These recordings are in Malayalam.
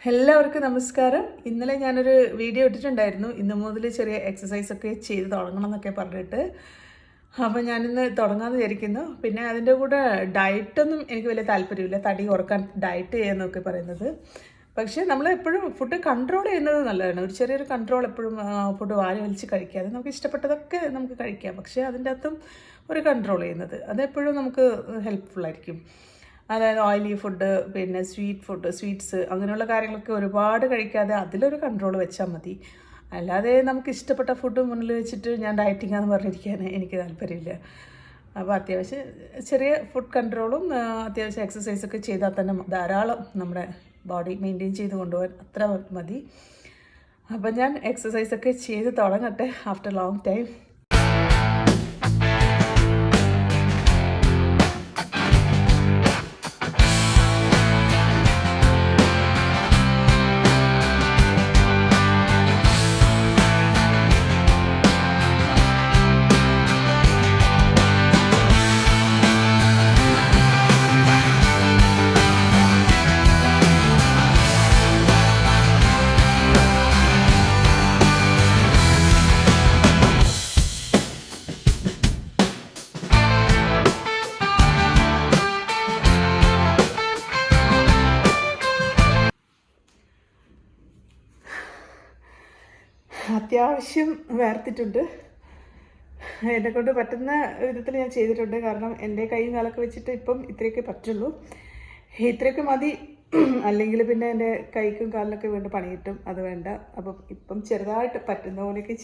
എല്ലാവർക്കും നമസ്കാരം. ഇന്നലെ ഞാനൊരു വീഡിയോ ഇട്ടിട്ടുണ്ടായിരുന്നു. ഇന്ന് മുതൽ ചെറിയ എക്സസൈസൊക്കെ ചെയ്ത് തുടങ്ങണം എന്നൊക്കെ പറഞ്ഞിട്ട്. അപ്പോൾ ഞാനിന്ന് തുടങ്ങാമെന്ന് വിചാരിക്കുന്നു. പിന്നെ അതിൻ്റെ കൂടെ ഡയറ്റൊന്നും എനിക്ക് വലിയ താല്പര്യമില്ല. തടി കുറക്കാൻ ഡയറ്റ് ചെയ്യാമെന്നൊക്കെ പറയുന്നത്. പക്ഷേ നമ്മൾ എപ്പോഴും ഫുഡ് കൺട്രോൾ ചെയ്യുന്നത് നല്ലതാണ്. ഒരു ചെറിയൊരു കൺട്രോൾ എപ്പോഴും ഫുഡ് വാരി വലിച്ച് കഴിക്കാതെ നമുക്ക് ഇഷ്ടപ്പെട്ടതൊക്കെ നമുക്ക് കഴിക്കാം. പക്ഷേ അതിൻ്റെ അകത്തും ഒരു കൺട്രോൾ ചെയ്യുന്നത് അതെപ്പോഴും നമുക്ക് ഹെൽപ്ഫുള്ളായിരിക്കും. അതായത് ഓയിലി ഫുഡ്, പിന്നെ സ്വീറ്റ്സ് അങ്ങനെയുള്ള കാര്യങ്ങളൊക്കെ ഒരുപാട് കഴിക്കാതെ അതിലൊരു കൺട്രോൾ വെച്ചാൽ മതി. അല്ലാതെ നമുക്ക് ഇഷ്ടപ്പെട്ട ഫുഡ് മുന്നിൽ വെച്ചിട്ട് ഞാൻ ഡയറ്റിങ്ങാന്ന് പറഞ്ഞിരിക്കാൻ എനിക്ക് താല്പര്യമില്ല. അപ്പോൾ അത്യാവശ്യം ചെറിയ ഫുഡ് കൺട്രോളും അത്യാവശ്യം എക്സസൈസൊക്കെ ചെയ്താൽ തന്നെ ധാരാളം നമ്മുടെ ബോഡി മെയിൻറ്റെയിൻ ചെയ്ത് കൊണ്ടുപോകാൻ അത്ര മതി. അപ്പം ഞാൻ എക്സസൈസൊക്കെ ചെയ്ത് തുടങ്ങട്ടെ ആഫ്റ്റർ ലോങ് ടൈം. അത്യാവശ്യം വേർത്തിട്ടുണ്ട്. എന്നെക്കൊണ്ട് പറ്റുന്ന വിധത്തിൽ ഞാൻ ചെയ്തിട്ടുണ്ട്. കാരണം എൻ്റെ കൈയും കാലൊക്കെ വെച്ചിട്ട് ഇപ്പം ഇത്രയൊക്കെ പറ്റുള്ളൂ. ഇത്രയൊക്കെ മതി. അല്ലെങ്കിൽ പിന്നെ എൻ്റെ കൈക്കും കാലിനൊക്കെ വേണ്ട പണി കിട്ടും. അത് വേണ്ട. അപ്പം ഇപ്പം ചെറുതായിട്ട് പറ്റുന്ന പോലെയൊക്കെ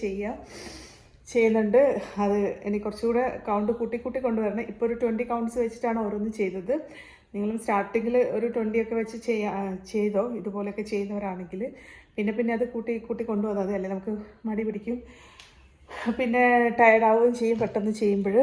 ചെയ്യുന്നുണ്ട്. അത് ഇനി കുറച്ചുകൂടെ കൗണ്ട് കൂട്ടി കൊണ്ടുവരണം. ഇപ്പോൾ ഒരു 20 കൗണ്ട്സ് വെച്ചിട്ടാണ് ഓരോന്നും ചെയ്തത്. നിങ്ങളും സ്റ്റാർട്ടിങ്ങിൽ ഒരു 20 ഒക്കെ വെച്ച് ചെയ്തോ ഇതുപോലെയൊക്കെ ചെയ്യുന്നവരാണെങ്കിൽ. പിന്നെ അത് കൂട്ടി കൊണ്ടുവന്നത് അല്ലേ നമുക്ക് മടി പിടിക്കും. പിന്നെ ടയർഡാവുകയും ചെയ്യും പെട്ടെന്ന് ചെയ്യുമ്പോൾ.